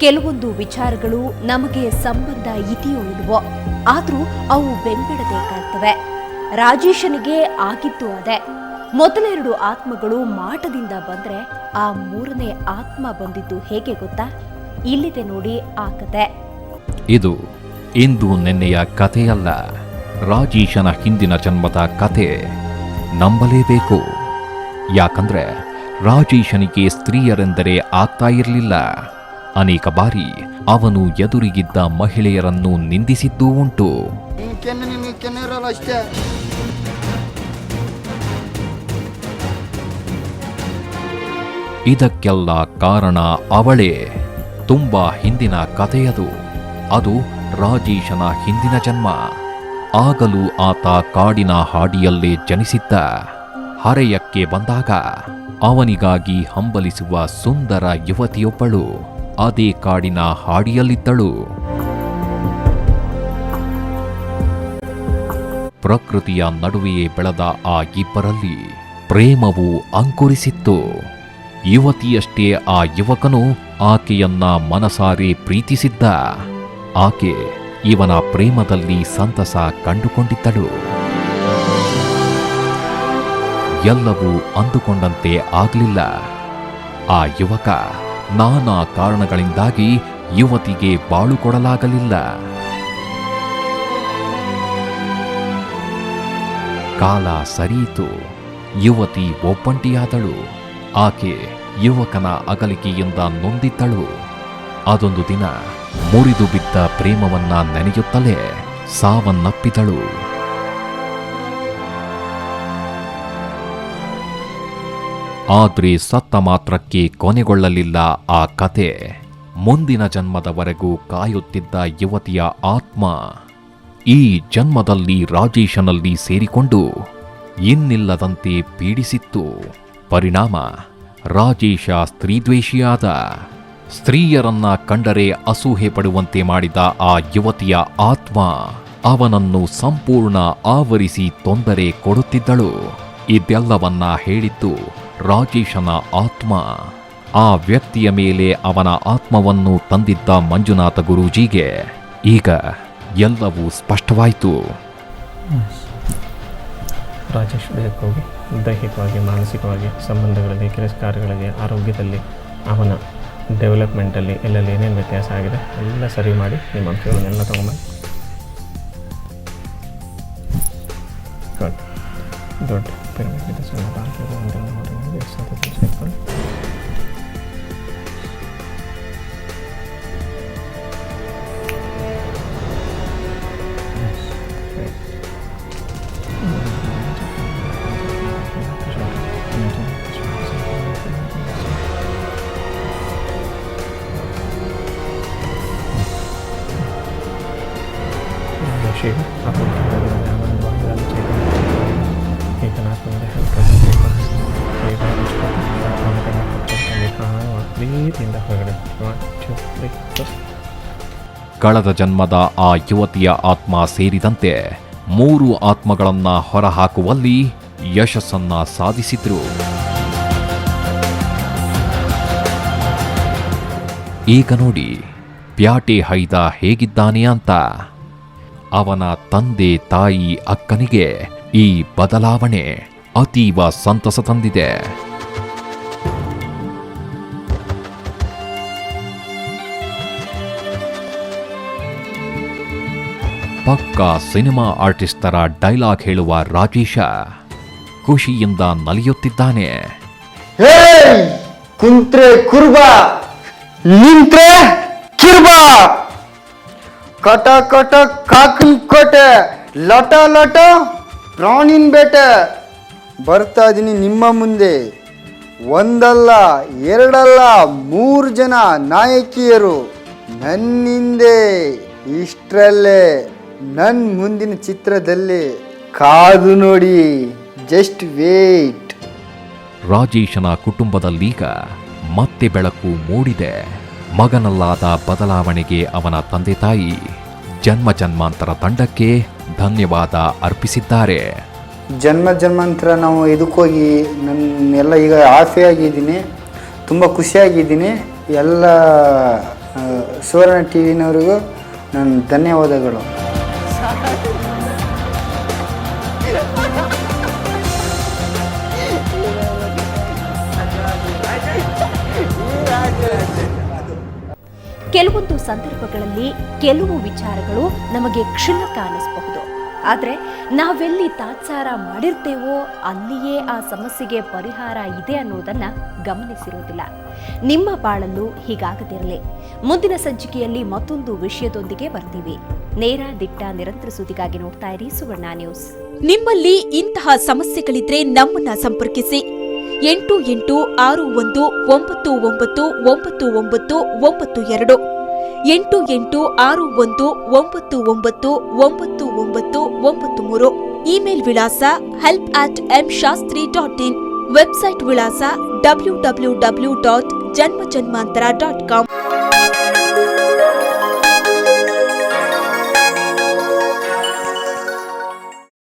ಕೆಲವೊಂದು ವಿಚಾರಗಳು ನಮಗೆ ಸಂಬಂಧ ಇದೆಯೋ ಇಲ್ವೋ, ಆದರೂ ಅವು ಬೆಂಬಿಡದೆ ಕಾಡ್ತವೆ. ರಾಜೇಶನಿಗೆ ಆಗಿದ್ದು ಅದೇ. ಮೊದಲೆರಡು ಆತ್ಮಗಳು ಮಾಟದಿಂದ ಬಂದ್ರೆ ಆ ಮೂರನೇ ಆತ್ಮ ಬಂದಿದ್ದು ಹೇಗೆ ಗೊತ್ತಾ? ಇಲ್ಲಿದೆ ನೋಡಿ ಆ ಕತೆ. ಇದು ಇಂದು ನೆನ್ನೆಯ ಕಥೆಯಲ್ಲ, ರಾಜೇಶನ ಹಿಂದಿನ ಜನ್ಮದ ಕತೆ. ನಂಬಲೇಬೇಕು. ಯಾಕಂದ್ರೆ ರಾಜೇಶನಿಗೆ ಸ್ತ್ರೀಯರೆಂದರೆ ಆಗ್ತಾ ಇರಲಿಲ್ಲ. ಅನೇಕ ಬಾರಿ ಅವನು ಎದುರಿಗಿದ್ದ ಮಹಿಳೆಯರನ್ನು ನಿಂದಿಸಿದ್ದೂ ಉಂಟು. ಇದಕ್ಕೆಲ್ಲ ಕಾರಣ ಅವಳೇ. ತುಂಬಾ ಹಿಂದಿನ ಕಥೆಯದು. ಅದು ರಾಜೇಶನ ಹಿಂದಿನ ಜನ್ಮ. ಆಗಲೂ ಆತ ಕಾಡಿನ ಹಾಡಿಯಲ್ಲೇ ಜನಿಸಿದ್ದ. ಹರೆಯಕ್ಕೆ ಬಂದಾಗ ಅವನಿಗಾಗಿ ಹಂಬಲಿಸುವ ಸುಂದರ ಯುವತಿಯೊಬ್ಬಳು ಅದೇ ಕಾಡಿನ ಹಾಡಿಯಲ್ಲಿದ್ದಳು. ಪ್ರಕೃತಿಯ ನಡುವೆಯೇ ಬೆಳೆದ ಆ ಇಬ್ಬರಲ್ಲಿ ಪ್ರೇಮವು ಅಂಕುರಿಸಿತ್ತು. ಯುವತಿಯಷ್ಟೇ ಆ ಯುವಕನು ಆಕೆಯನ್ನ ಮನಸಾರೆ ಪ್ರೀತಿಸಿದ್ದ. ಆಕೆ ಇವನ ಪ್ರೇಮದಲ್ಲಿ ಸಂತಸ ಕಂಡುಕೊಂಡಿದ್ದಳು. ಎಲ್ಲವೂ ಅಂದುಕೊಂಡಂತೆ ಆಗಲಿಲ್ಲ. ಆ ಯುವಕ ನಾನಾ ಕಾರಣಗಳಿಂದಾಗಿ ಯುವತಿಗೆ ಬಾಳು ಕೊಡಲಾಗಲಿಲ್ಲ. ಕಾಲ ಸರಿಯಿತು. ಯುವತಿ ಒಬ್ಬಂಟಿಯಾದಳು. ಆಕೆ ಯುವಕನ ಅಗಲಿಕೆಯಿಂದ ನೊಂದಿದ್ದಳು. ಅದೊಂದು ದಿನ ಮುರಿದು ಬಿದ್ದ ಪ್ರೇಮವನ್ನ ನೆನೆಯುತ್ತಲೇ ಸಾವನ್ನಪ್ಪಿದಳು. ಆದ್ರೆ ಸತ್ತ ಮಾತ್ರಕ್ಕೆ ಕೊನೆಗೊಳ್ಳಲಿಲ್ಲ ಆ ಕತೆ. ಮುಂದಿನ ಜನ್ಮದವರೆಗೂ ಕಾಯುತ್ತಿದ್ದ ಯುವತಿಯ ಆತ್ಮ ಈ ಜನ್ಮದಲ್ಲಿ ರಾಜೇಶನಲ್ಲಿ ಸೇರಿಕೊಂಡು ಇನ್ನಿಲ್ಲದಂತೆ ಪೀಡಿಸಿತ್ತು. ಪರಿಣಾಮ ರಾಜೇಶ ಸ್ತ್ರೀದ್ವೇಷಿಯಾದ. ಸ್ತ್ರೀಯರನ್ನ ಕಂಡರೆ ಅಸೂಹೆ ಪಡುವಂತೆ ಮಾಡಿದ ಆ ಯುವತಿಯ ಆತ್ಮ ಅವನನ್ನು ಸಂಪೂರ್ಣ ಆವರಿಸಿ ತೊಂದರೆ ಕೊಡುತ್ತಿದ್ದಳು. ಇದೆಲ್ಲವನ್ನ ಹೇಳಿದ್ದು ರಾಜೇಶನ ಆತ್ಮ. ಆ ವ್ಯಕ್ತಿಯ ಮೇಲೆ ಅವನ ಆತ್ಮವನ್ನು ತಂದಿದ್ದ ಮಂಜುನಾಥ ಗುರೂಜಿಗೆ ಈಗ ಎಲ್ಲವೂ ಸ್ಪಷ್ಟವಾಯಿತು. ರಾಜೇಶ್ ಹೋಗಿ ದೈಹಿಕವಾಗಿ, ಮಾನಸಿಕವಾಗಿ, ಸಂಬಂಧಗಳಲ್ಲಿ, ಕೆಲಸ ಕಾರ್ಯಗಳಲ್ಲಿ, ಆರೋಗ್ಯದಲ್ಲಿ, ಅವನ ಡೆವಲಪ್ಮೆಂಟಲ್ಲಿ ಎಲ್ಲೆಲ್ಲಿ ಏನೇನು ವ್ಯತ್ಯಾಸ ಆಗಿದೆ ಎಲ್ಲ ಸರಿ ಮಾಡಿ ನಿಮ್ಮ ಅಂಶಗಳನ್ನೆಲ್ಲ ತೊಗೊಂಬಂದು ದೊಡ್ಡ ಪಿರಮಿಡ್ ಸಣ್ಣ ಕಳೆದ ಜನ್ಮದ ಆ ಯುವತಿಯ ಆತ್ಮ ಸೇರಿದಂತೆ 3 ಆತ್ಮಗಳನ್ನ ಹೊರಹಾಕುವಲ್ಲಿ ಯಶಸ್ಸನ್ನ ಸಾಧಿಸಿದ್ರು. ಈಗ ನೋಡಿ ಪ್ಯಾಟೆ ಹೈದ ಹೇಗಿದ್ದಾನೆ ಅಂತ. ಅವನ ತಂದೆ, ತಾಯಿ, ಅಕ್ಕನಿಗೆ ಈ ಬದಲಾವಣೆ ಅತೀವ ಸಂತಸ ತಂದಿದೆ. ಪಕ್ಕಾ ಸಿನಿಮಾ ಆರ್ಟಿಸ್ಟ್ ತರ ಡೈಲಾಗ್ ಹೇಳುವ ರಾಜೇಶ ಖುಷಿಯಿಂದ ನಲಿಯುತ್ತಿದ್ದಾನೆ. ಕುಂತ್ರೆ ಕುರ್ಬ, ನಿಂತ್ರೆ ಕಿರ್ಬ, ಕಟ ಕಟ ಕಾಕಿ ಕೋಟೆ, ಲಟ ಲಟ ಪ್ರಾಣಿನ್ ಬೇಟೆ. ಬರ್ತಾ ಇದೀನಿ ನಿಮ್ಮ ಮುಂದೆ. ಒಂದಲ್ಲ ಎರಡಲ್ಲ 3 ಜನ ನಾಯಕಿಯರು ನನ್ನಿಂದೆ. ಇಷ್ಟರಲ್ಲೇ ನನ್ನ ಮುಂದಿನ ಚಿತ್ರದಲ್ಲಿ ಕಾದು ನೋಡಿ. Just wait. ರಾಜೇಶನ ಕುಟುಂಬದಲ್ಲೀಗ ಮತ್ತೆ ಬೆಳಕು ಮೂಡಿದೆ. ಮಗನಲ್ಲಾದ ಬದಲಾವಣೆಗೆ ಅವನ ತಂದೆ ತಾಯಿ ಜನ್ಮ ಜನ್ಮಾಂತರ ತಂಡಕ್ಕೆ ಧನ್ಯವಾದ ಅರ್ಪಿಸಿದ್ದಾರೆ. ಜನ್ಮ ಜನ್ಮಾಂತರ ನಾವು ಇದಕ್ಕೋಗಿ ನನ್ನೆಲ್ಲ ಈಗ ಆಸೆ ಆಗಿದ್ದೀನಿ, ತುಂಬ ಖುಷಿಯಾಗಿದ್ದೀನಿ. ಎಲ್ಲ ಸುವರ್ಣ ಟಿ ವಿನವರಿಗೂ ನನ್ನ ಧನ್ಯವಾದಗಳು. ಕೆಲವೊಂದು ಸಂದರ್ಭಗಳಲ್ಲಿ ಕೆಲವು ವಿಚಾರಗಳು ನಮಗೆ ಕ್ಷುಲ್ಲಕ ಅನ್ನಿಸಬಹುದು. ಆದರೆ ನಾವೆಲ್ಲಿ ತಾತ್ಸಾರ ಮಾಡಿರ್ತೇವೋ ಅಲ್ಲಿಯೇ ಆ ಸಮಸ್ಯೆಗೆ ಪರಿಹಾರ ಇದೆ ಅನ್ನೋದನ್ನ ಗಮನಿಸಿರುವುದಿಲ್ಲ. ನಿಮ್ಮ ಬಾಳಲ್ಲೂ ಹೀಗಾಗದಿರಲಿ. ಮುಂದಿನ ಸಂಚಿಕೆಯಲ್ಲಿ ಮತ್ತೊಂದು ವಿಷಯದೊಂದಿಗೆ ಬರ್ತೀವಿ. ನೇರ ದಿಟ್ಟ ನಿರಂತರ ಸುದ್ದಿಗಾಗಿ ನೋಡ್ತಾ ಇರಿ ಸುವರ್ಣ ನ್ಯೂಸ್. ನಿಮ್ಮಲ್ಲಿ ಇಂತಹ ಸಮಸ್ಯೆಗಳಿದ್ರೆ ನಮ್ಮನ್ನ ಸಂಪರ್ಕಿಸಿ. 8869999992 8861999993. ಇಮೇಲ್ ವಿಳಾಸ help@mshastri.in. ವೆಬ್ಸೈಟ್ ವಿಳಾಸ www.janmajanmantara.com.